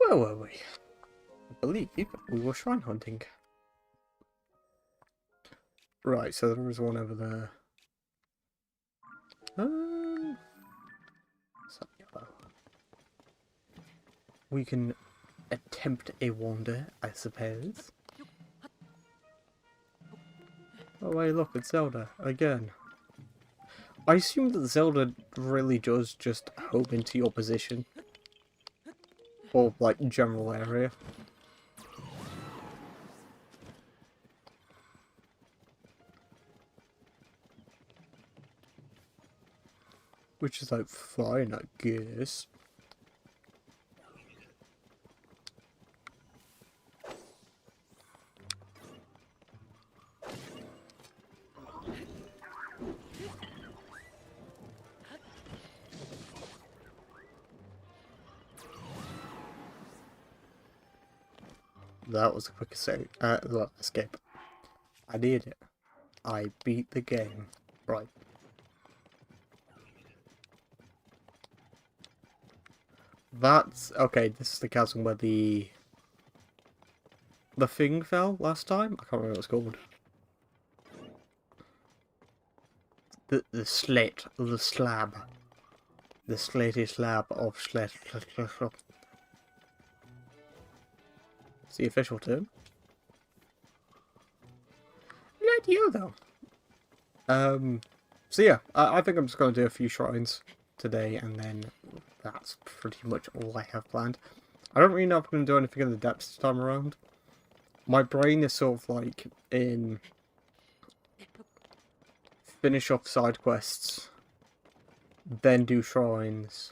Where were we? I believe we were shrine hunting. Right, so there was one over there. So, yellow. We can attempt a wander, I suppose. Oh wait, look, it's Zelda, again. I assume that Zelda really does just home into your position. Or, like, general area. Which is, like, fine, I guess. That was a quick escape. I did it. I beat the game. Right. That's... okay, this is the chasm where the thing fell last time? I can't remember what it's called. The slit. The slab. The slaty slab of slit. It's the official term. Not you, though. So yeah, I think I'm just going to do a few shrines today, and then that's pretty much all I have planned. I don't really know if I'm going to do anything in the depths this time around. My brain is sort of like in finish off side quests, then do shrines,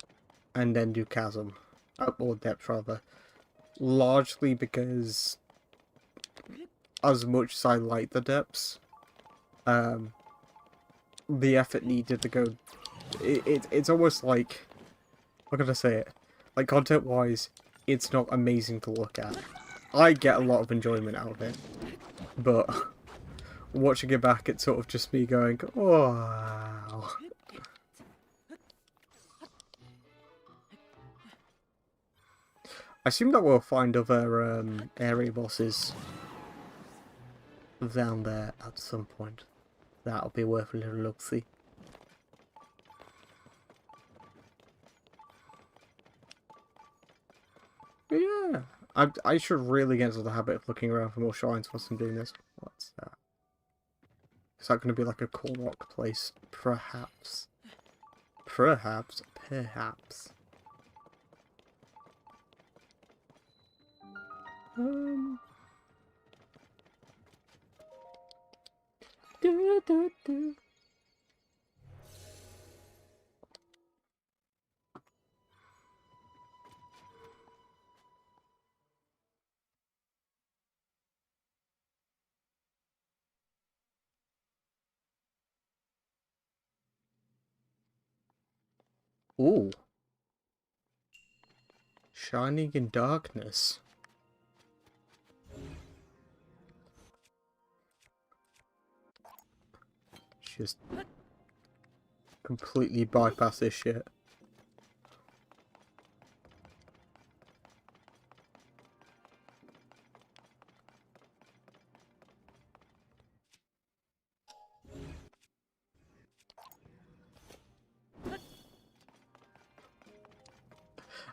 and then do chasm, or depth rather. Largely because, as much as I like the depths, the effort needed to go, it's almost like, how can I say it? Like, content-wise, it's not amazing to look at. I get a lot of enjoyment out of it, but watching it back, it's sort of just me going, oh, wow. I assume that we'll find other area bosses down there at some point. That'll be worth a little look-see. Yeah, I should really get into the habit of looking around for more shrines whilst I'm doing this. What's that? Is that going to be like a cool rock place? Perhaps. Perhaps. Perhaps. Do, do, do. Ooh. Shining in darkness. Just completely bypass this shit.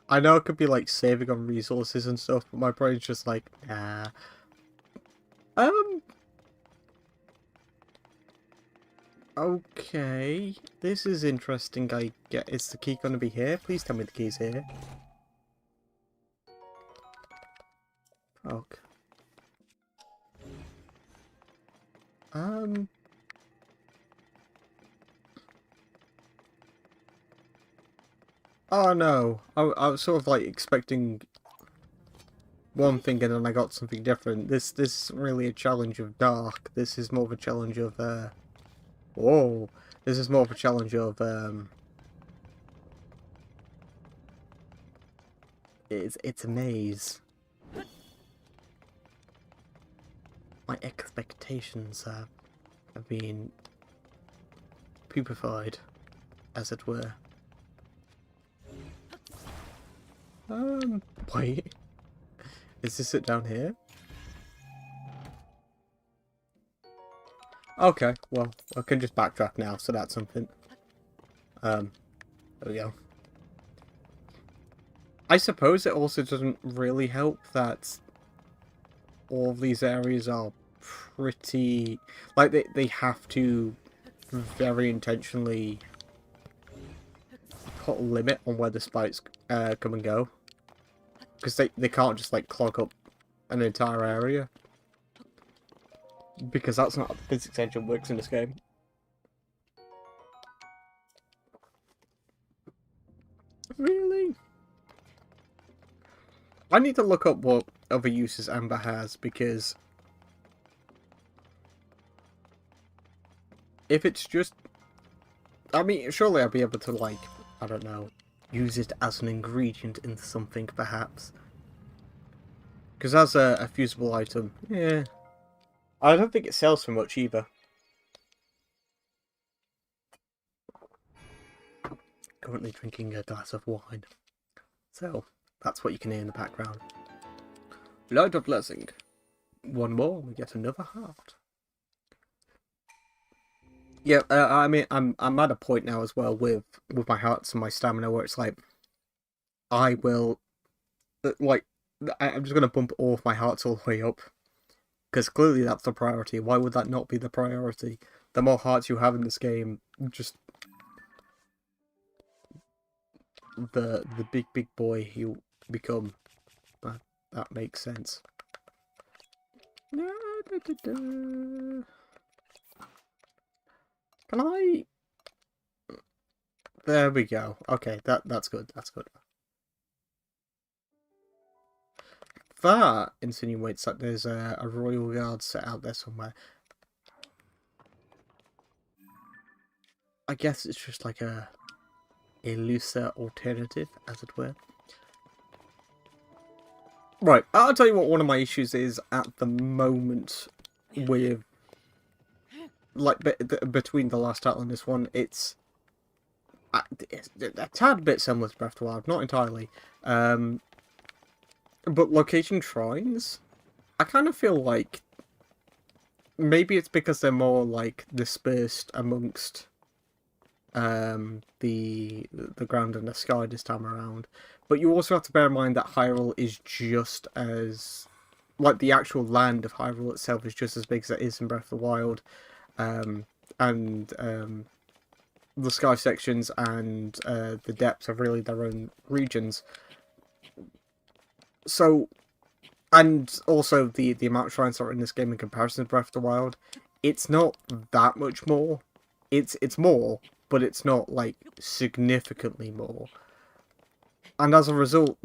I know it could be like saving on resources and stuff, but my brain's just like, nah. Okay. This is interesting, I get. Is the key gonna be here? Please tell me the key's here. Okay. Oh no. I was sort of like expecting one thing and then I got something different. This isn't really a challenge of dark. This is more of a challenge of whoa. This is more of a challenge of it's a maze. My expectations have been pupified, as it were. Wait. Is this it down here? Okay, well, I can just backtrack now, so that's something. There we go. I suppose it also doesn't really help that all of these areas are pretty... Like, they have to very intentionally put a limit on where the spikes come and go. Because they can't just, like, clog up an entire area. Because that's not how the physics engine works in this game. Really? I need to look up what other uses Amber has, because if it's just... I mean, surely I'll be able to, like, I don't know, use it as an ingredient in something, perhaps. Because as a fusible item, yeah. I don't think it sells for much either. Currently drinking a glass of wine. So, that's what you can hear in the background. Light of blessing. One more, we get another heart. Yeah, I mean, I'm at a point now as well with my hearts and my stamina where it's like, I will, like, I'm just gonna bump all of my hearts all the way up, because clearly that's the priority. Why would that not be the priority? The more hearts you have in this game, just the big boy you become. That makes sense. Can I? There we go. Okay, that's good. That's good. That insinuates that there's a royal guard set out there somewhere. I guess it's just like a looser alternative, as it were. Right, I'll tell you what one of my issues is at the moment with, like, between the last title and this one. It's a tad bit similar to Breath of the Wild, not entirely. But location shrines, I kind of feel like maybe it's because they're more, like, dispersed amongst the ground and the sky this time around. But you also have to bear in mind that Hyrule is just as... Like, the actual land of Hyrule itself is just as big as it is in Breath of the Wild. The sky sections and the depths are really their own regions. So, and also the amount of shrines that are in this game in comparison to Breath of the Wild, it's not that much more. It's more, but it's not, like, significantly more. And as a result,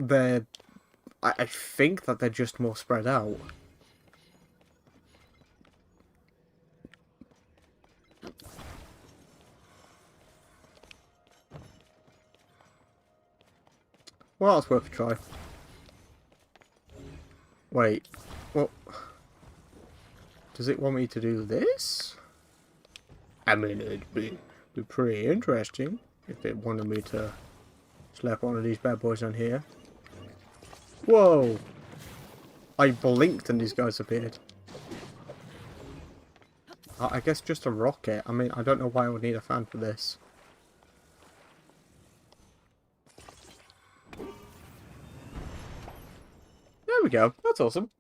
I think that they're just more spread out. Well, that's worth a try. Wait, what? Does it want me to do this? I mean, it'd be pretty interesting if it wanted me to slap one of these bad boys on here. Whoa! I blinked and these guys appeared. I guess just a rocket. I mean, I don't know why I would need a fan for this. There we go. That's awesome.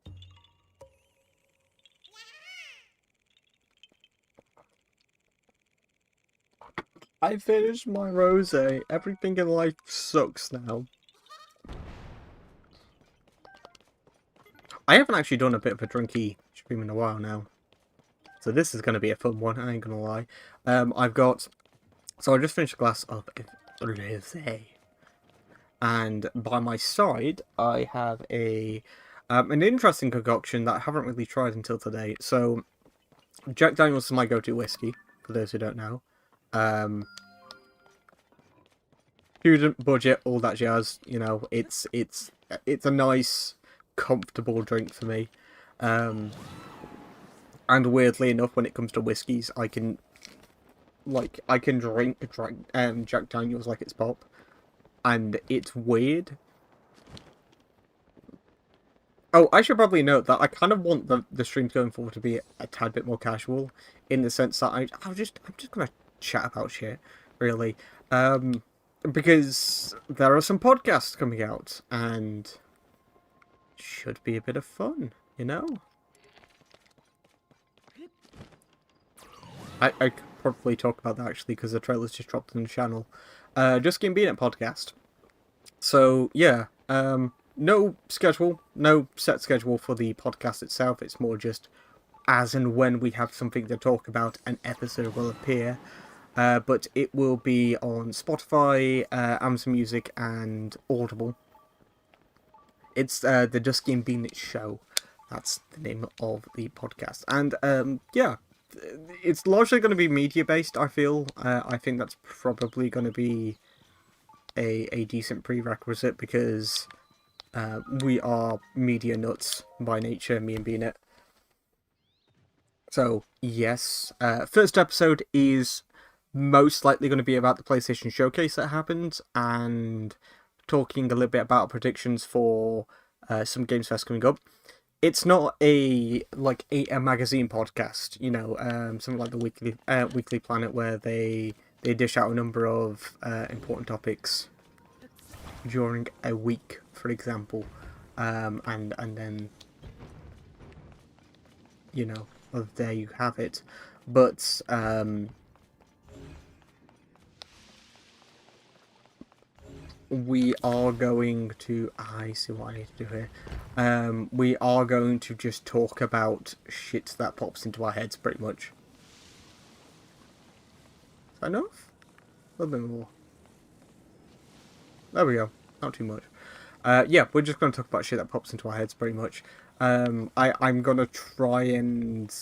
I finished my rosé. Everything in life sucks now. I haven't actually done a bit of a drinky stream in a while now. So this is going to be a fun one, I ain't going to lie. So I just finished a glass of rosé. And by my side, I have an interesting concoction that I haven't really tried until today. So, Jack Daniels is my go-to whiskey, for those who don't know. Student budget, all that jazz. You know, it's a nice, comfortable drink for me. And weirdly enough, when it comes to whiskies, I can drink Jack Daniels like it's pop, and it's weird. Oh, I should probably note that I kind of want the streams going forward to be a tad bit more casual, in the sense that I'm just gonna chat about shit, really, because there are some podcasts coming out and should be a bit of fun, you know. I could probably talk about that actually because the trailer's just dropped on the channel. Just Game Being It podcast. So yeah, no schedule, no set schedule for the podcast itself. It's more just as and when we have something to talk about, an episode will appear. But it will be on Spotify, Amazon Music, and Audible. It's the Dusky and Bean Show. That's the name of the podcast. And yeah, it's largely going to be media based, I feel. I think that's probably going to be a decent prerequisite because we are media nuts by nature, me and Bean It. So, yes. First episode is most likely going to be about the PlayStation Showcase that happened and talking a little bit about predictions for some Games Fest coming up. It's not a magazine podcast, you know, something like the Weekly Planet where they dish out a number of important topics during a week, for example, and then, you know, there you have it. But we are going to... I see what I need to do here. We are going to just talk about shit that pops into our heads, pretty much. Is that enough? A little bit more. There we go. Not too much. Yeah, we're just going to talk about shit that pops into our heads, pretty much. I'm going to try and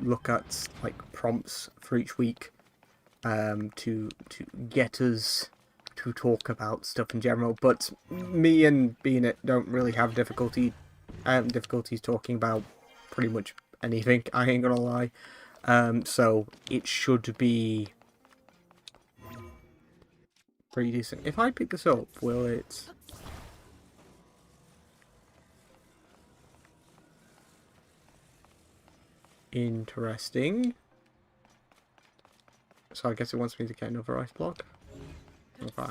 look at like prompts for each week to get us to talk about stuff in general, but me and Being It don't really have difficulties talking about pretty much anything, I ain't gonna lie. So it should be pretty decent. If I pick this up, will it... Interesting. So I guess it wants me to get another ice block. Okay.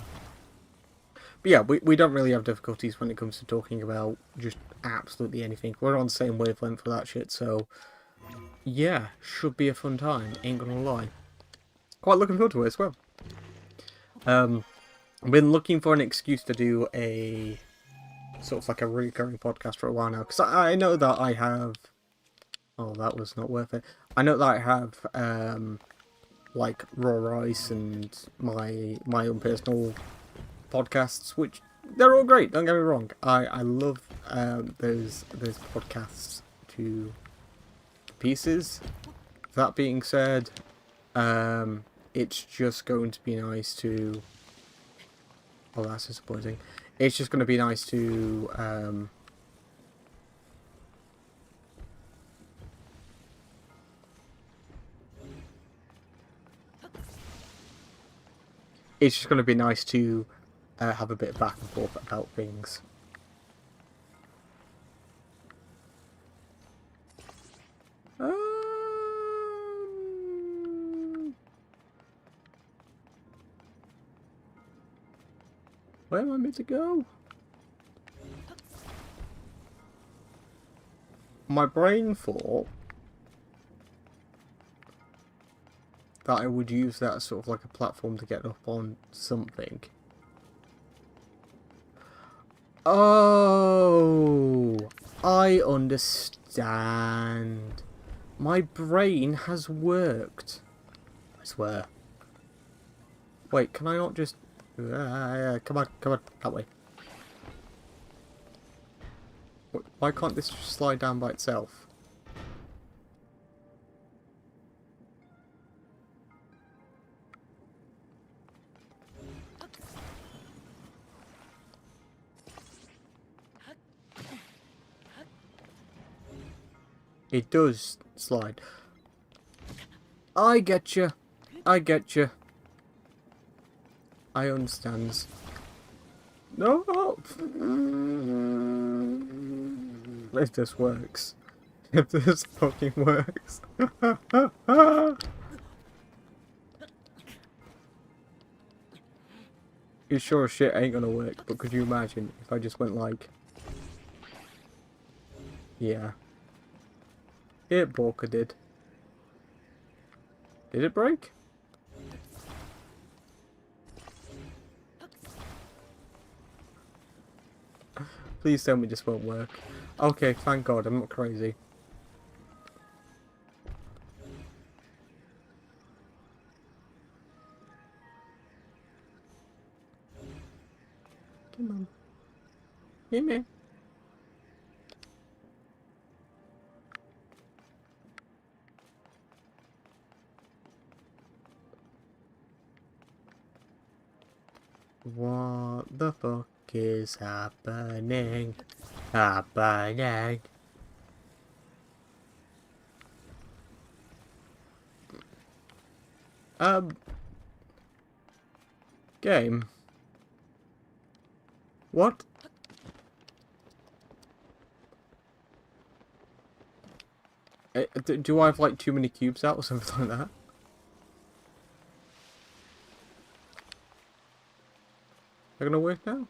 But yeah, we don't really have difficulties when it comes to talking about just absolutely anything. We're on the same wavelength for that shit, so yeah, should be a fun time, ain't gonna lie. Quite looking forward to it as well. I've been looking for an excuse to do a sort of like a recurring podcast for a while now, because I know that I have... Oh, that was not worth it. I know that I have like Raw Rice and my own personal podcasts, which they're all great, don't get me wrong. I love those podcasts to pieces. That being said, it's just going to be nice to... Oh, that's disappointing. It's just going to be nice to it's just going to be nice to have a bit of back and forth about things. Where am I meant to go? My brain thought that I would use that as sort of like a platform to get up on something. Oh, I understand. My brain has worked. I swear. Wait, can I not just... come on, that way. Why can't this just slide down by itself? It does slide. I get you. I get you. I understand. No. If this works. If this fucking works. You sure as shit ain't gonna work, but could you imagine if I just went like... Yeah. It broke, it did. Did it break? Please tell me this won't work. Okay, thank God, I'm not crazy. Come on. Give me. What the fuck is happening? Happening. Game. What? Do I have like too many cubes out or something like that? They're gonna work now?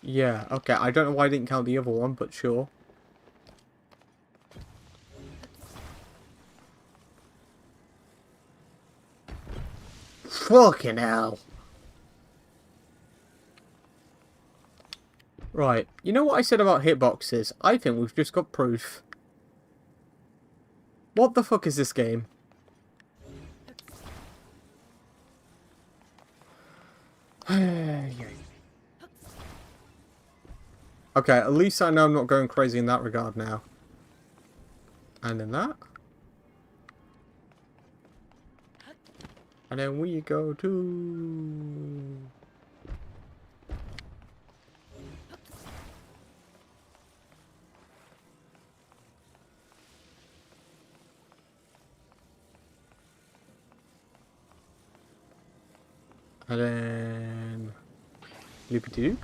Yeah, okay. I don't know why I didn't count the other one, but sure. Fucking hell. Right. You know what I said about hitboxes? I think we've just got proof. What the fuck is this game? Okay, at least I know I'm not going crazy in that regard now. And then that. And then we go to... And then... Loopy-doop.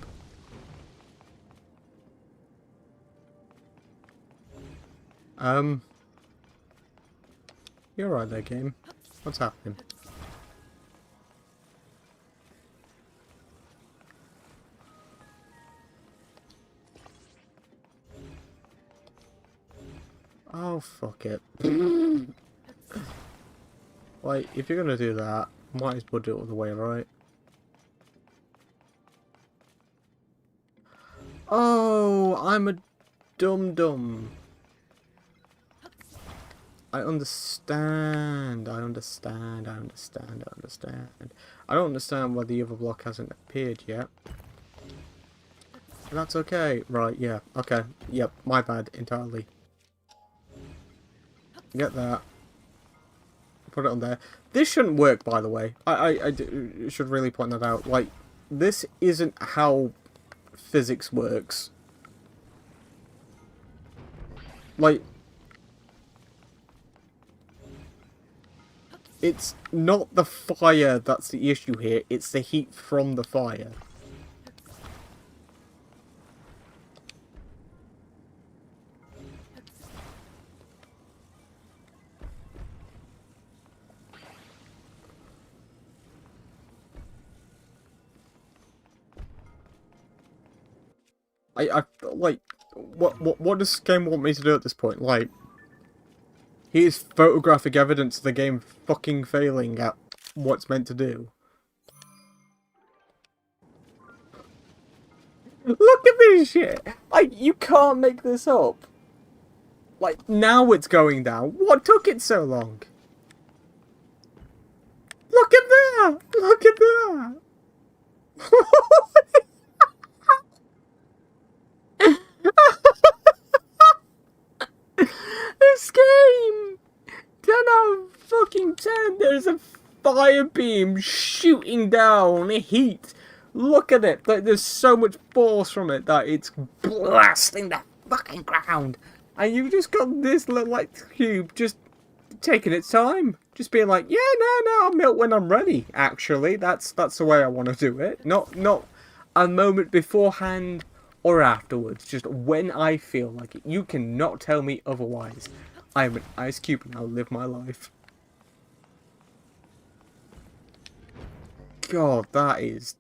You're right there, game. What's happening? Oh, fuck it. Like, if you're gonna do that, might as well do it all the way, right? Oh, I'm a dum-dum. I understand. I understand. I understand. I understand. I don't understand why the other block hasn't appeared yet. That's okay. Right, yeah. Okay. Yep, my bad entirely. Get that. Put it on there. This shouldn't work, by the way. I should really point that out. Like, this isn't how physics works. Like, it's not the fire that's the issue here, it's the heat from the fire. I like, what does this game want me to do at this point? Like, here's photographic evidence of the game fucking failing at what it's meant to do. Look at this shit! Like, you can't make this up. Like, now it's going down. What took it so long? Look at that! Look at that! This game! 10 out of fucking 10. There's a fire beam shooting down heat. Look at it. Like, there's so much force from it that it's blasting the fucking ground. And you've just got this little like cube just taking its time. Just being like, yeah, no, I'll melt when I'm ready. Actually, that's the way I want to do it. Not a moment beforehand or afterwards, just when I feel like it. You cannot tell me otherwise. I am an Ice Cube and I'll live my life. God, that is...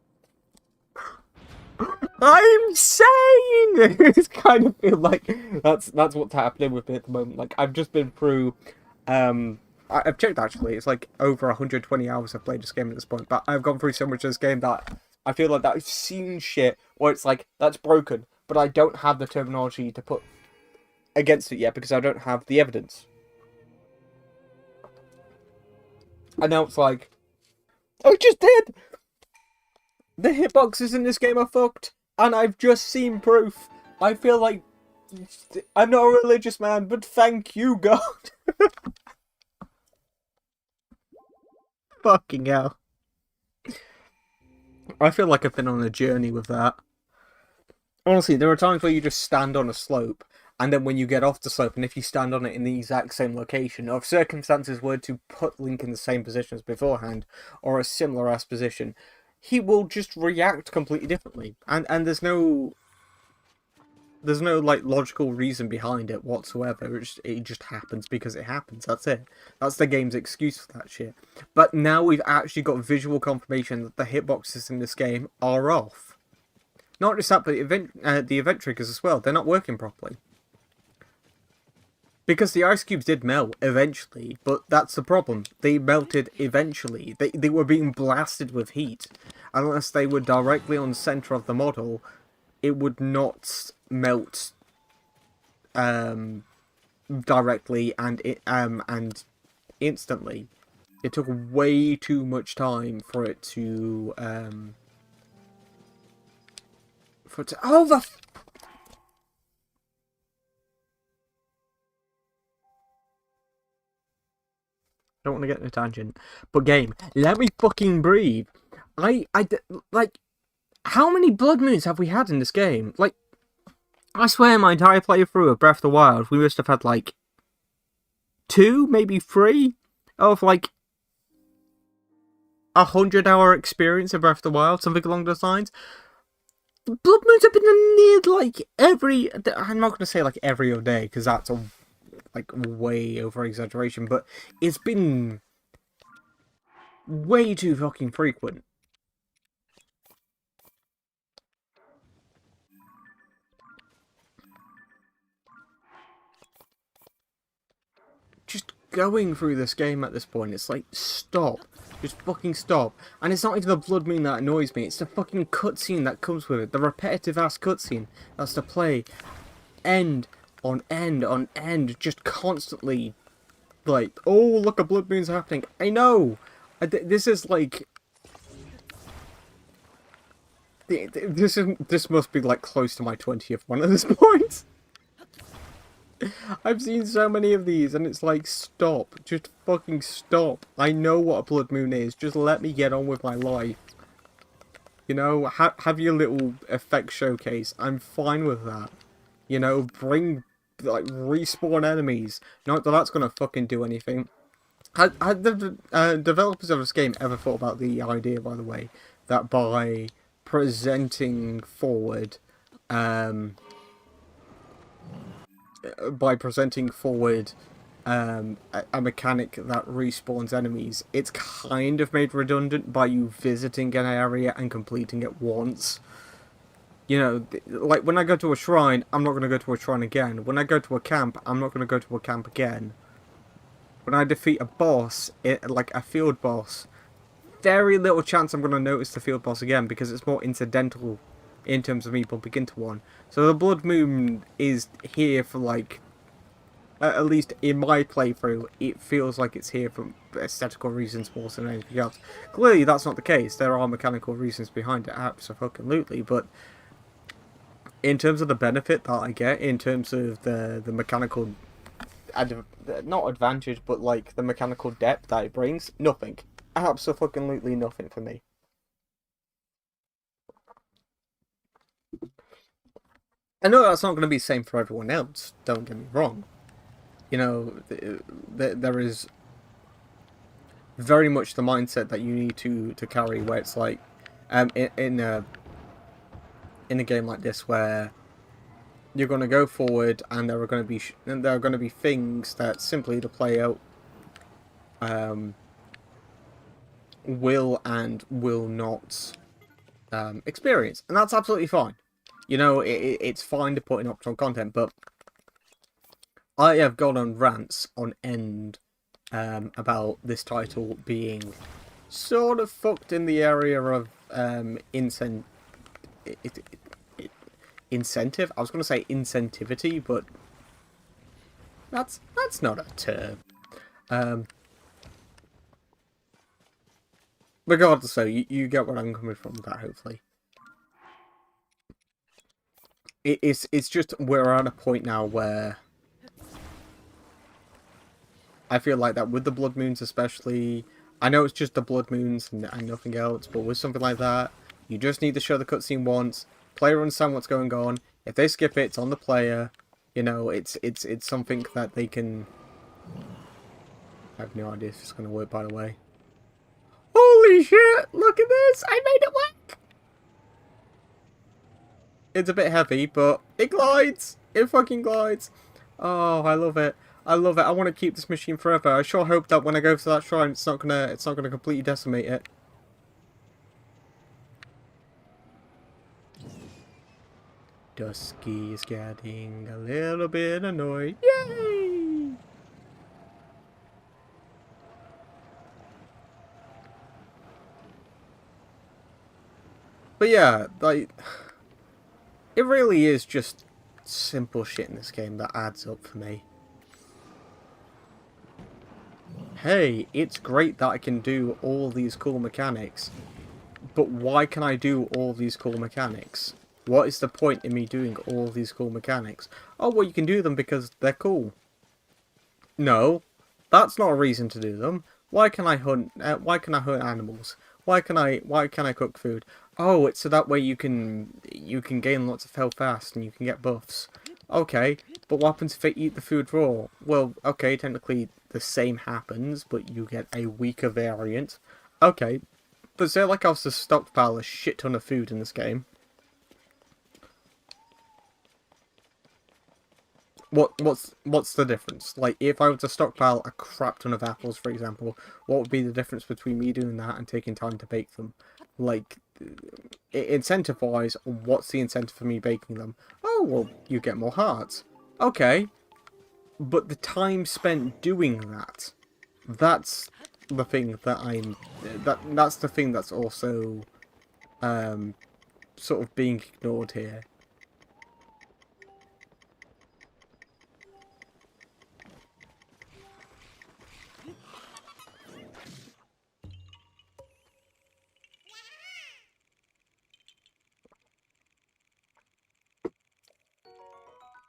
I'm saying it's kind of feel like that's what's happening with me at the moment. Like, I've just been through... I've checked, actually. It's like over 120 hours I've played this game at this point. But I've gone through so much of this game that I feel like that I've seen shit where it's like, that's broken. But I don't have the terminology to put against it yet because I don't have the evidence. And now it's like, I just did! The hitboxes in this game are fucked. And I've just seen proof. I feel like I'm not a religious man, but thank you, God. Fucking hell. I feel like I've been on a journey with that. Honestly, there are times where you just stand on a slope, and then when you get off the slope, and if you stand on it in the exact same location, or if circumstances were to put Link in the same position as beforehand, or a similar-ass position, he will just react completely differently. And there's no like logical reason behind it whatsoever. It just happens because it happens. That's it. That's the game's excuse for that shit. But now we've actually got visual confirmation that the hitboxes in this game are off. Not just that, but the event triggers as well. They're not working properly. Because the ice cubes did melt eventually, but that's the problem. They melted eventually. They were being blasted with heat. Unless they were directly on the center of the model, it would not melt directly and instantly. It took way too much time for it to oh, the I don't want to get in a tangent, but game, let me fucking breathe. Like, how many blood moons have we had in this game? Like, I swear my entire playthrough of Breath of the Wild, we must have had, like, 2, maybe 3 of, like, 100-hour experience of Breath of the Wild, something along those lines. Blood moons have been near, like, I'm not going to say, like, every other day, because that's a like way over exaggeration, but it's been way too fucking frequent. Just going through this game at this point, it's like, stop. Just fucking stop. And it's not even the blood moon that annoys me, it's the fucking cutscene that comes with it. The repetitive ass cutscene that's to play end on end on end, just constantly, like, oh, look, a blood moon's happening. I know! This is like... This must be, like, close to my 20th one at this point. I've seen so many of these, and it's like, stop. Just fucking stop. I know what a blood moon is. Just let me get on with my life. You know, have your little effect showcase. I'm fine with that. You know, bring... like, respawn enemies. Not that that's gonna fucking do anything. Had the developers of this game ever thought about the idea, by the way, that by presenting forward, a mechanic that respawns enemies, it's kind of made redundant by you visiting an area and completing it once. You know, like, when I go to a shrine, I'm not going to go to a shrine again. When I go to a camp, I'm not going to go to a camp again. When I defeat a boss, like a field boss, very little chance I'm going to notice the field boss again, because it's more incidental in terms of me bumping into one. So the Blood Moon is here for, like, at least in my playthrough, it feels like it's here for aesthetical reasons more than anything else. Clearly, that's not the case. There are mechanical reasons behind it, absolutely, but in terms of the benefit that I get, in terms of the mechanical, not advantage, but like the mechanical depth that it brings, nothing. Absolutely nothing for me. I know that's not going to be the same for everyone else, don't get me wrong. You know, there is very much the mindset that you need to carry, where it's like, in in a game like this where you're going to go forward and there are going to be things that simply the player will and will not experience, and that's absolutely fine. You know, it's fine to put in optional content, but I have gone on rants on end about this title being sort of fucked in the area of incentive. I was going to say incentivity, but that's not a term. Regardless, though, you get where I'm coming from with that, hopefully. It's just we're at a point now where I feel like that with the Blood Moons especially, I know it's just the Blood Moons and nothing else, but with something like that, you just need to show the cutscene once, player understand what's going on. If they skip it, it's on the player. You know, it's something that they can... I have no idea if it's going to work, by the way. Holy shit! Look at this! I made it work! It's a bit heavy, but it glides! It fucking glides! Oh, I love it. I love it. I want to keep this machine forever. I sure hope that when I go to that shrine, it's not gonna completely decimate it. Dusky is getting a little bit annoyed. Yay! But yeah, like, it really is just simple shit in this game that adds up for me. Hey, it's great that I can do all these cool mechanics, but why can I do all these cool mechanics? What is the point in me doing all these cool mechanics? Oh, well, you can do them because they're cool. No, that's not a reason to do them. Why can I hunt? Why can I hunt animals? Why can I cook food? Oh, it's so that way you can gain lots of health fast and you can get buffs. Okay, but what happens if I eat the food raw? Well, okay, technically the same happens, but you get a weaker variant. Okay, but say like I was to stockpile a shit ton of food in this game. What's the difference? Like, if I were to stockpile a crap ton of apples, for example, what would be the difference between me doing that and taking time to bake them? Like, incentive-wise, what's the incentive for me baking them? Oh, well, you get more hearts. Okay, but the time spent doing that, that's the thing that that's the thing that's also sort of being ignored here.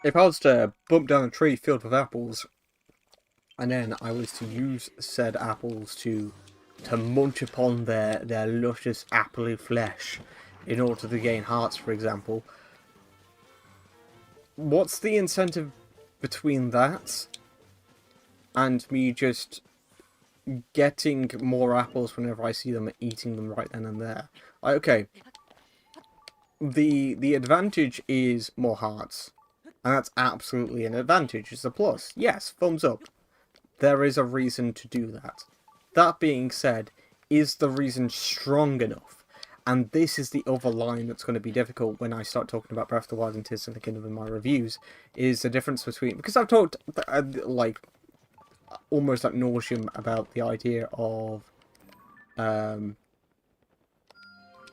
If I was to bump down a tree filled with apples, and then I was to use said apples to munch upon their luscious appley flesh in order to gain hearts, for example, what's the incentive between that and me just getting more apples whenever I see them and eating them right then and there? Okay, the advantage is more hearts. And that's absolutely an advantage. It's a plus. Yes, thumbs up. There is a reason to do that. That being said, is the reason strong enough? And this is the other line that's going to be difficult when I start talking about Breath of the Wild and Tears of the Kingdom in my reviews, is the difference between... Because I've talked, like, almost ad nauseum about the idea of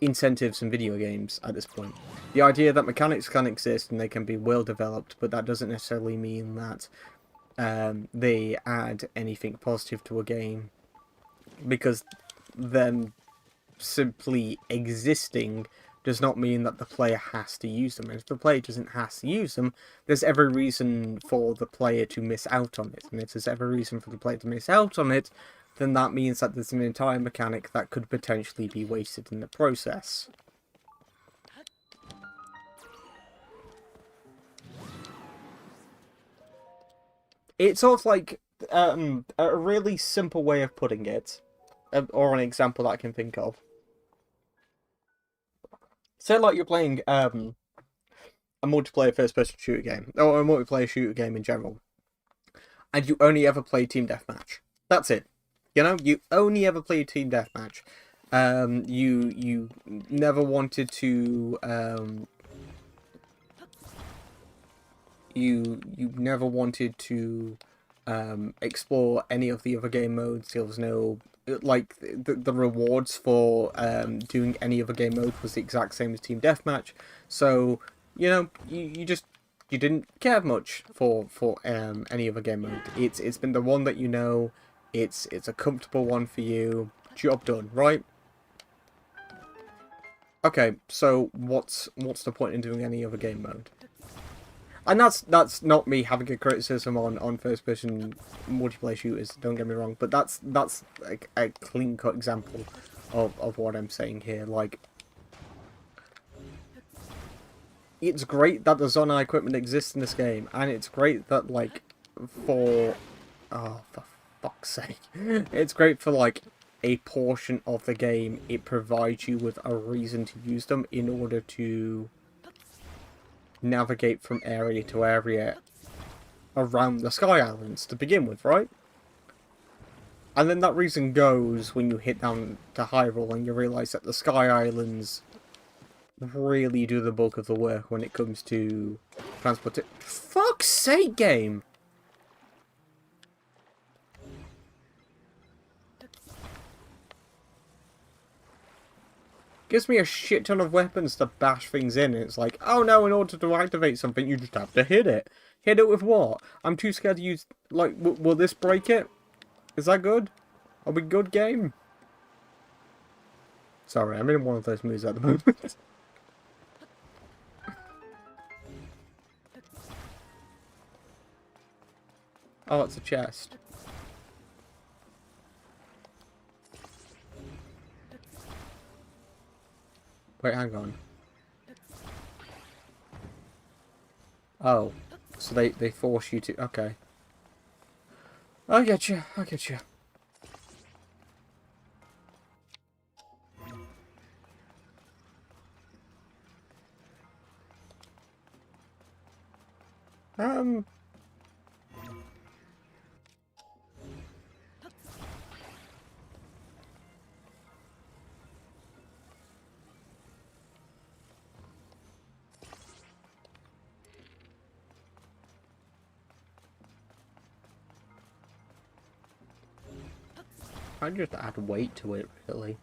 incentives in video games at this point. The idea that mechanics can exist and they can be well developed, but that doesn't necessarily mean that they add anything positive to a game, because them simply existing does not mean that the player has to use them. And if the player doesn't have to use them, there's every reason for the player to miss out on it. And if there's every reason for the player to miss out on it, then that means that there's an entire mechanic that could potentially be wasted in the process. It's sort of like a really simple way of putting it, or an example that I can think of. say like you're playing a multiplayer first-person shooter game, or a multiplayer shooter game in general, and you only ever play team deathmatch. That's it. You know, you only ever play team deathmatch. You never wanted to you never wanted to explore any of the other game modes. There was no like the rewards for doing any other game mode was the exact same as team deathmatch. So you know you didn't care much for any other game mode. It's been the one that you know. It's a comfortable one for you. Job done, right? Okay, so what's the point in doing any other game mode? And that's not me having a criticism on first person multiplayer shooters, don't get me wrong, but that's like a clean cut example of what I'm saying here. Like, it's great that the Zonai equipment exists in this game, and it's great that like for fuck's sake. It's great for like a portion of the game. It provides you with a reason to use them in order to navigate from area to area around the Sky Islands to begin with, right? And then that reason goes when you hit down to Hyrule and you realise that the Sky Islands really do the bulk of the work when it comes to transport. Fuck's sake, game! Gives me a shit ton of weapons to bash things in, and it's like, oh no, in order to activate something, you just have to hit it. Hit it with what? I'm too scared to use, like, will this break it? Is that good? Are we good, game? Sorry, I'm in one of those moods at the moment. Oh, it's a chest. Wait, hang on. Oh, so they force you to... Okay. I get you. I get you. I just add weight to it, really.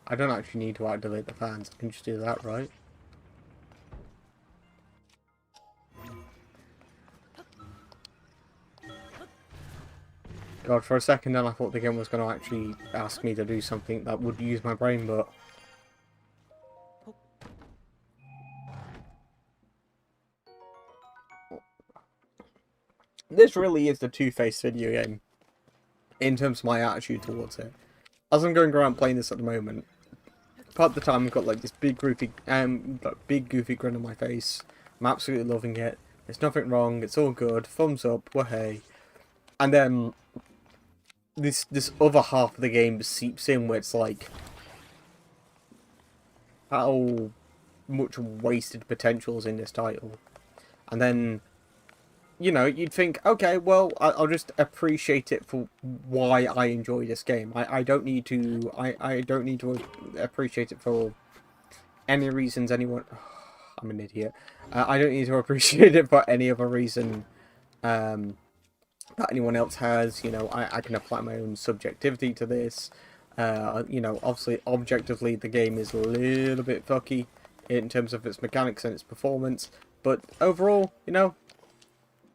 I don't actually need to activate the fans. I can just do that, right? God, for a second then I thought the game was going to actually ask me to do something that would use my brain, but... This really is the two-faced video game, in terms of my attitude towards it. As I'm going around playing this at the moment, part of the time I've got like this big goofy grin on my face. I'm absolutely loving it. There's nothing wrong, it's all good, thumbs up, wahey. And then this other half of the game seeps in where it's like how much wasted potential is in this title. And then, you know, you'd think, okay, well, I'll just appreciate it for why I enjoy this game. I don't need to I don't need to appreciate it for any reasons anyone... I'm an idiot. I don't need to appreciate it for any other reason that anyone else has. You know, I can apply my own subjectivity to this. You know, obviously, objectively, the game is a little bit fucky in terms of its mechanics and its performance. But overall, you know,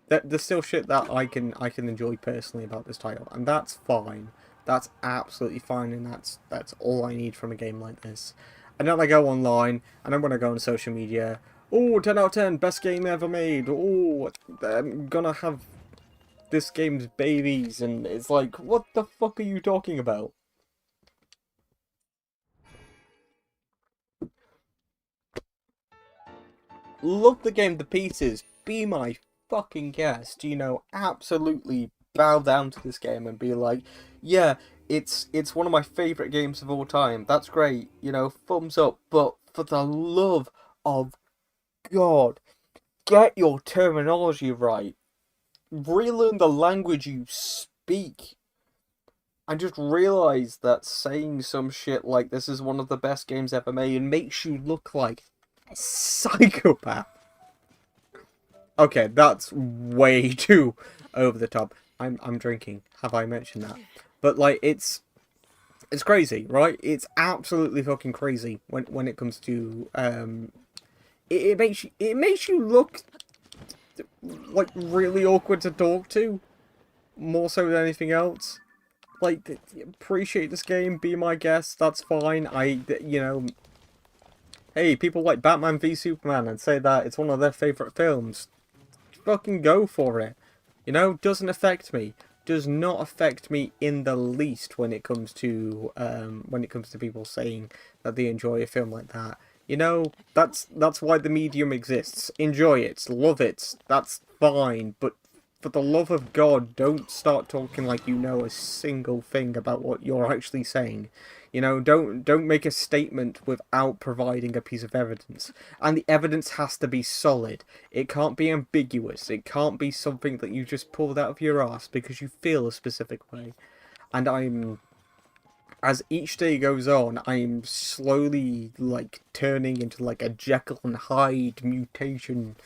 there's still shit that I can enjoy personally about this title, and that's fine. That's absolutely fine, and that's all I need from a game like this. And then I go online, and then when I go on social media, oh, 10 out of 10, best game ever made. Oh, I'm gonna have this game's babies, and it's like, what the fuck are you talking about? Love the game to pieces. Be my fucking guest. You know, absolutely bow down to this game and be like, yeah, it's one of my favourite games of all time. That's great. You know, thumbs up. But for the love of God, get your terminology right. Relearn the language you speak. And just realize that saying some shit like this is one of the best games ever made makes you look like a psychopath. Okay, that's way too over the top. I'm drinking. Have I mentioned that? But like it's crazy, right? It's absolutely fucking crazy when it comes to it makes you look like really awkward to talk to, more so than anything else. Like, appreciate this game, be my guest, that's fine. Hey, people like Batman v Superman and say that it's one of their favourite films. Fucking go for it. Doesn't affect me. Does not affect me in the least when it comes to people saying that they enjoy a film like that. That's why the medium exists. Enjoy it, love it, that's fine, but for the love of God, don't start talking like you know a single thing about what you're actually saying. Don't make a statement without providing a piece of evidence. And the evidence has to be solid. It can't be ambiguous. It can't be something that you just pulled out of your ass because you feel a specific way. And as each day goes on, I'm slowly, like, turning into, like, a Jekyll and Hyde mutation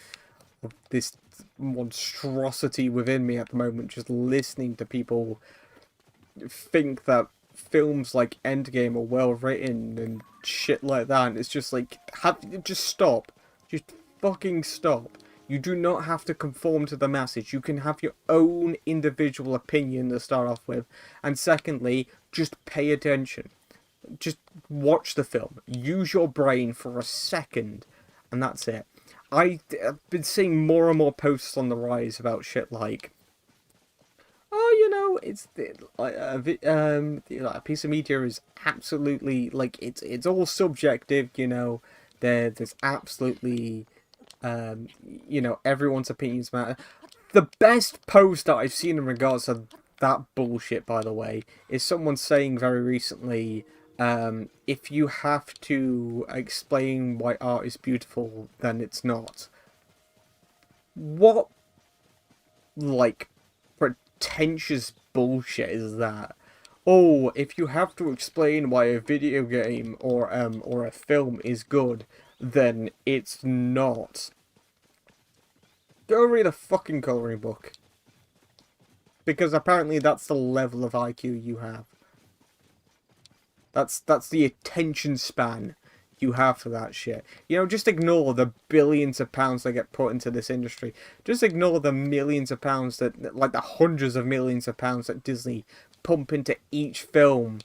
of this monstrosity within me at the moment, just listening to people think that films like Endgame are well written and shit like that, and it's just like, just stop. Just fucking stop. You do not have to conform to the masses. You can have your own individual opinion to start off with, and secondly, just pay attention. Just watch the film. Use your brain for a second, and that's it. I've been seeing more and more posts on the rise about shit like, it's a piece of media is absolutely, like, it's all subjective. There's absolutely, everyone's opinions matter. The best post that I've seen in regards to that bullshit, by the way, is someone saying very recently, if you have to explain why art is beautiful, then it's not. What, like, pretentious bullshit is that? Oh, if you have to explain why a video game or a film is good, then it's not. Go read a fucking coloring book. Because apparently that's the level of IQ you have. That's the attention span you have for that shit. Just ignore the billions of pounds that get put into this industry. Just ignore the millions of pounds like the hundreds of millions of pounds that Disney pump into each film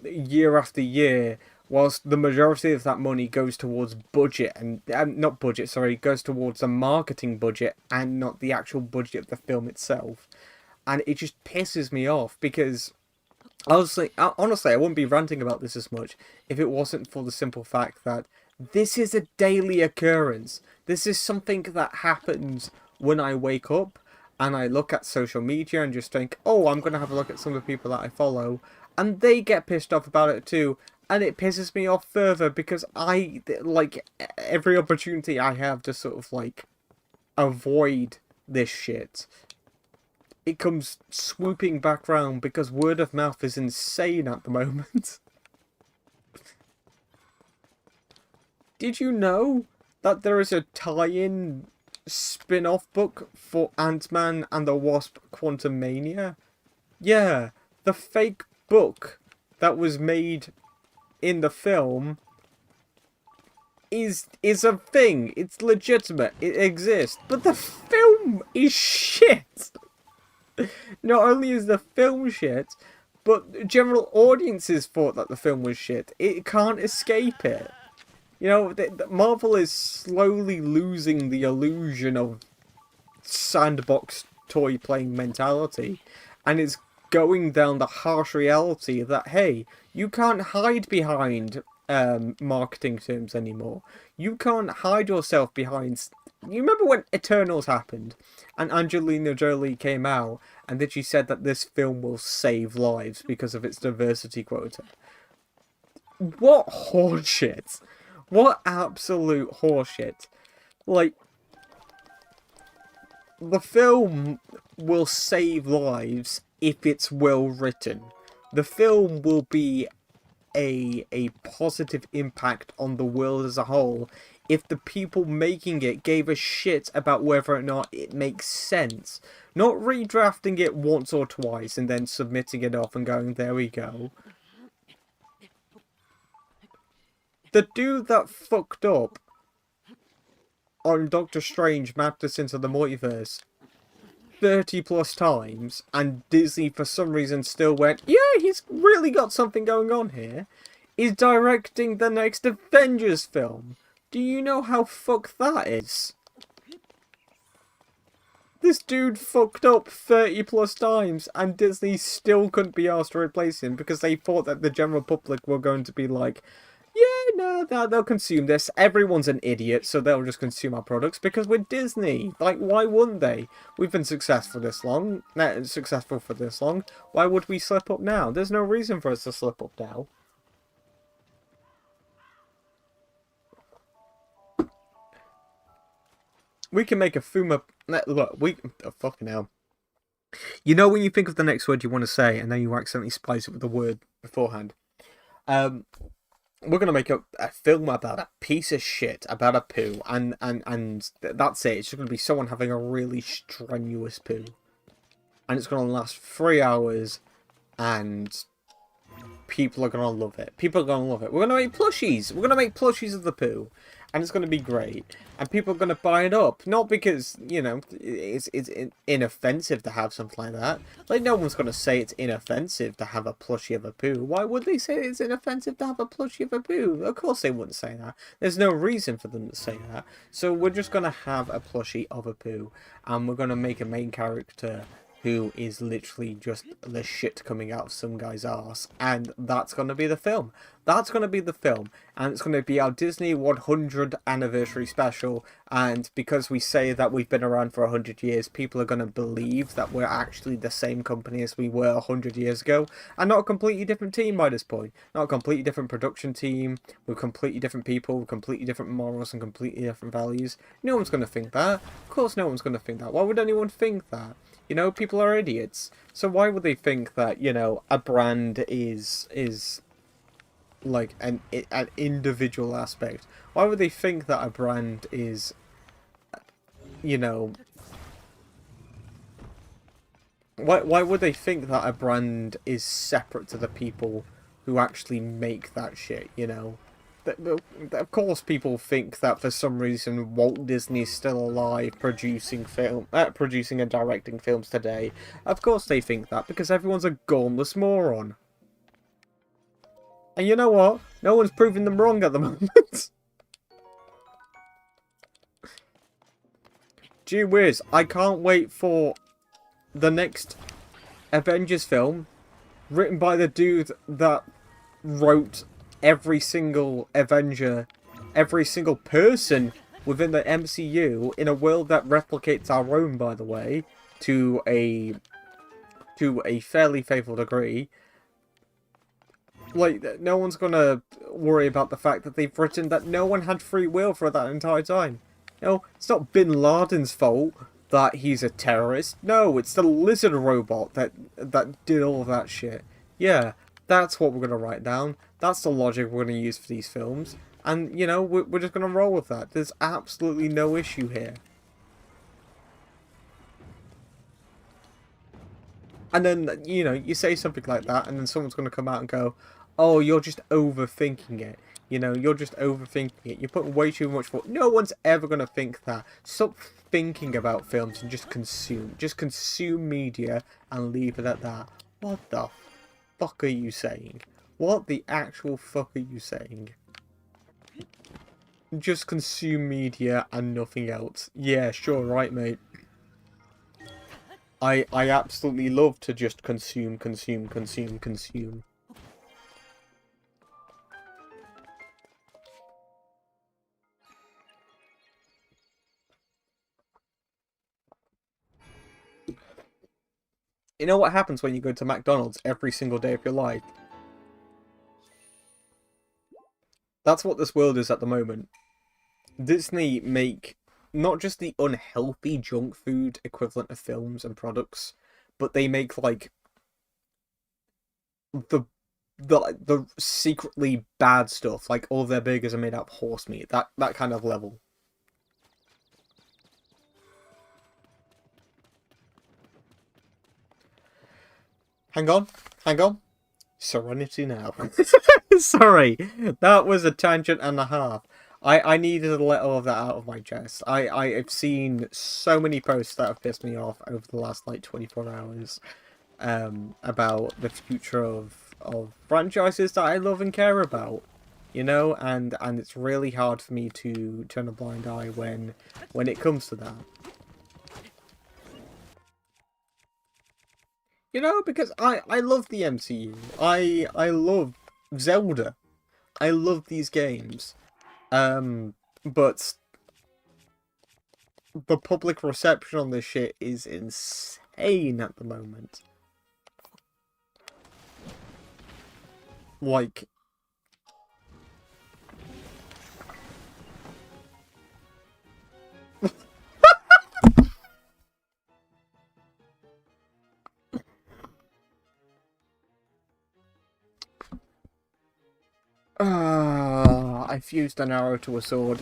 year after year, whilst the majority of that money goes towards budget and not budget, sorry, goes towards the marketing budget and not the actual budget of the film itself. And it just pisses me off because honestly, I wouldn't be ranting about this as much if it wasn't for the simple fact that this is a daily occurrence. This is something that happens when I wake up and I look at social media and just think, oh, I'm going to have a look at some of the people that I follow, and they get pissed off about it too, and it pisses me off further because I, like, every opportunity I have to sort of, like, avoid this shit, it comes swooping back round because word of mouth is insane at the moment. Did you know that there is a tie-in spin-off book for Ant-Man and the Wasp: Quantumania? Yeah, the fake book that was made in the film is a thing. It's legitimate. It exists. But the film is shit. Not only is the film shit, but general audiences thought that the film was shit. It can't escape it. Marvel is slowly losing the illusion of sandbox toy playing mentality, and it's going down the harsh reality that, hey, you can't hide behind marketing terms anymore. You can't hide yourself behind... You remember when Eternals happened and Angelina Jolie came out and then she said that this film will save lives because of its diversity quota? What horseshit! What absolute horseshit. Like, the film will save lives if it's well written. The film will be a positive impact on the world as a whole if the people making it gave a shit about whether or not it makes sense. Not redrafting it once or twice and then submitting it off and going, there we go. The dude that fucked up on Doctor Strange mapped us into the multiverse 30 plus times, and Disney for some reason still went, yeah, he's really got something going on here, is directing the next Avengers film. Do you know how fucked that is? This dude fucked up 30 plus times, and Disney still couldn't be asked to replace him because they thought that the general public were going to be like, yeah, no, they'll consume this. Everyone's an idiot, so they'll just consume our products because we're Disney. Like, why wouldn't they? We've been successful for this long. Why would we slip up now? There's no reason for us to slip up now. We can make a Fuma... Look, oh, fucking hell. You know when you think of the next word you want to say, and then you accidentally splice it with the word beforehand? We're going to make a film about a piece of shit, about a poo, and that's it. It's just going to be someone having a really strenuous poo. And it's going to last 3 hours, and people are going to love it. People are going to love it. We're going to make plushies. We're going to make plushies of the poo. And it's going to be great. And people are going to buy it up. Not because, you know, it's inoffensive to have something like that. Like, no one's going to say it's inoffensive to have a plushie of a poo. Why would they say it's inoffensive to have a plushie of a poo? Of course they wouldn't say that. There's no reason for them to say that. So we're just going to have a plushie of a poo. And we're going to make a main character who is literally just the shit coming out of some guy's arse. And that's going to be the film. That's going to be the film. And it's going to be our Disney 100th anniversary special. And because we say that we've been around for 100 years, people are going to believe that we're actually the same company as we were 100 years ago. And not a completely different team by this point. Not a completely different production team. With completely different people, with completely different morals and completely different values. No one's going to think that. Of course no one's going to think that. Why would anyone think that? You know, people are idiots. So why would they think that, you know, a brand is like an individual aspect? Why would they think that a brand is, you know, why would they think that a brand is separate to the people who actually make that shit, you know? Of course people think that for some reason Walt Disney's still alive producing and directing films today. Of course they think that, because everyone's a gormless moron. And you know what? No one's proving them wrong at the moment. Gee whiz, I can't wait for the next Avengers film written by the dude that wrote every single Avenger, every single person within the MCU in a world that replicates our own, by the way, to a fairly faithful degree. Like, no one's gonna worry about the fact that they've written that no one had free will for that entire time. No, it's not Bin Laden's fault that he's a terrorist. No, it's the lizard robot that did all that shit. Yeah, that's what we're gonna write down. That's the logic we're going to use for these films. And, you know, we're just going to roll with that. There's absolutely no issue here. And then, you know, you say something like that, and then someone's going to come out and go, oh, you're just overthinking it. You know, you're just overthinking it. You're putting way too much thought. No one's ever going to think that. Stop thinking about films and just consume. Just consume media and leave it at that. What the fuck are you saying? What the actual fuck are you saying? Just consume media and nothing else. Yeah, sure, right, mate. I absolutely love to just consume. You know what happens when you go to McDonald's every single day of your life? That's what this world is at the moment. Disney make not just the unhealthy junk food equivalent of films and products, but they make like the the secretly bad stuff. Like all their burgers are made out of horse meat. That kind of level. Hang on, hang on. Serenity now. Sorry, that was a tangent and a half. I needed to let all of that out of my chest. I have seen so many posts that have pissed me off over the last like 24 hours about the future of franchises that I love and care about. You know, and it's really hard for me to turn a blind eye when it comes to that. You know, because I love the MCU. I love Zelda. I love these games. But the public reception on this shit is insane at the moment. Like, I fused an arrow to a sword.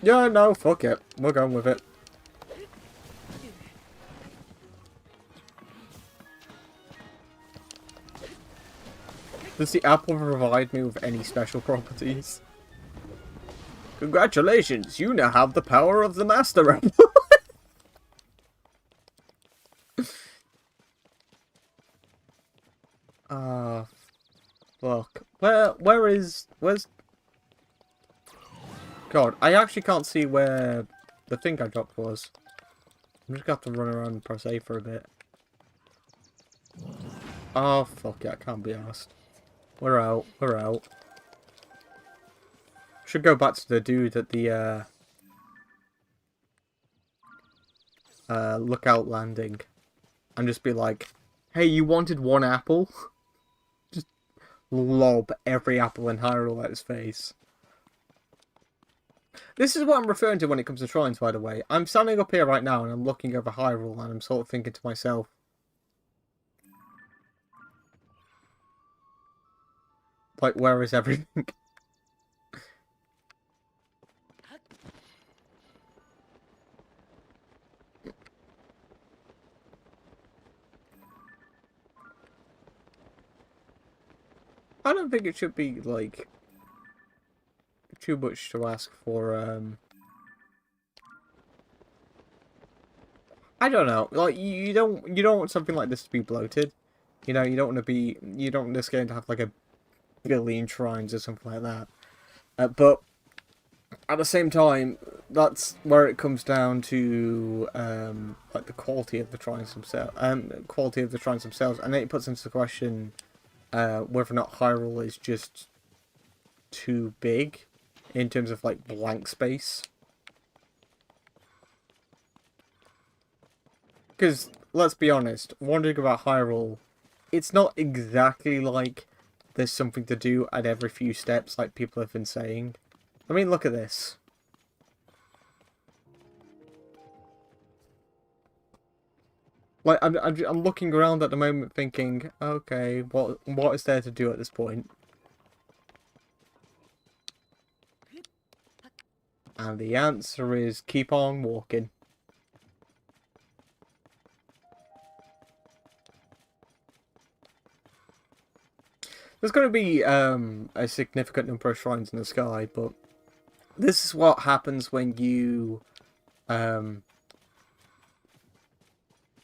Yeah, no, fuck it. We're going with it. Does the apple provide me with any special properties? Congratulations, you now have the power of the Master Apple. Fuck. Where's... God, I actually can't see where the thing I dropped was. I'm just gonna have to run around and press A for a bit. Oh, fuck it, I can't be asked. We're out, we're out. Should go back to the dude at the, lookout landing. And just be like, hey, you wanted one apple? Just lob every apple in Hyrule at his face. This is what I'm referring to when it comes to shrines, by the way. I'm standing up here right now and I'm looking over Hyrule and I'm sort of thinking to myself, like, where is everything? I don't think it should be, like, too much to ask for, I don't know. Like, you don't want something like this to be bloated. You know, you don't want this game to have, like, a billion shrines or something like that. But at the same time, that's where it comes down to like the quality of the shrines themselves, and then it puts into question whether or not Hyrule is just too big in terms of like blank space. Because let's be honest, wondering about Hyrule, it's not exactly like there's something to do at every few steps, like people have been saying. I mean, look at this. Like, I'm looking around at the moment thinking, okay, what is there to do at this point? And the answer is keep on walking. There's going to be a significant number of shrines in the sky, but this is what happens when you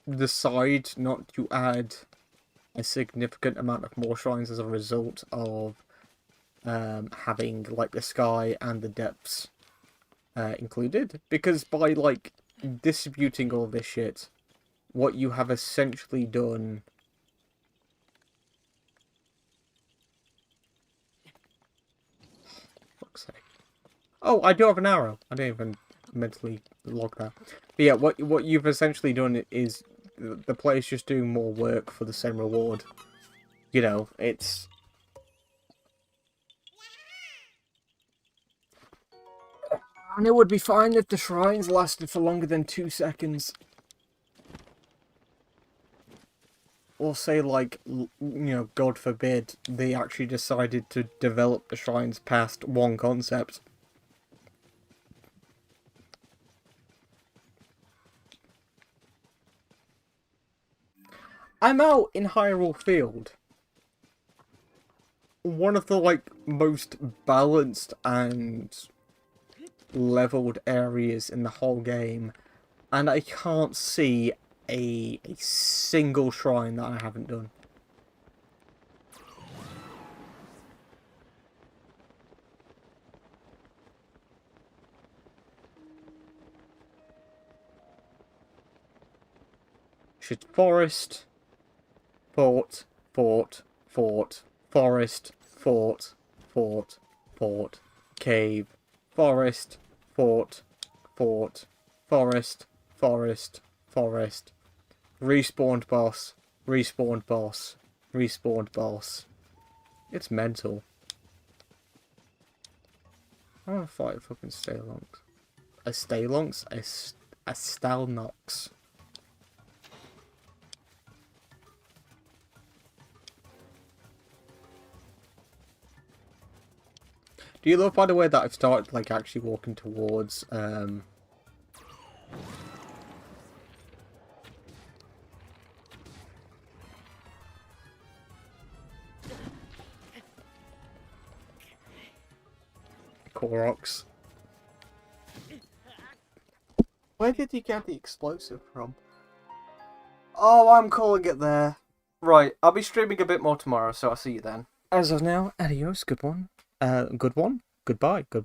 decide not to add a significant amount of more shrines as a result of having like the sky and the depths included. Because by like distributing all this shit, what you have essentially done... Fuck's sake. Oh, I do have an arrow. I didn't even mentally log that. But yeah, what you've essentially done is the player's just doing more work for the same reward. You know, it's... And it would be fine if the shrines lasted for longer than 2 seconds. Or say, like, God forbid, they actually decided to develop the shrines past one concept. I'm out in Hyrule Field. One of the, like, most balanced and leveled areas in the whole game. And I can't see a single shrine that I haven't done. Should forest, fort, forest, fort, cave, forest, fort, forest, respawned boss, respawned boss, respawned boss. It's mental. I want to fight a fucking Stalonx. A Stalonx? A Stalnox. Do you love, by the way, that I've started, like, actually walking towards, Koroks? Where did you get the explosive from? Oh, I'm calling it there. Right, I'll be streaming a bit more tomorrow, so I'll see you then. As of now, adios, good one. Good one? Goodbye,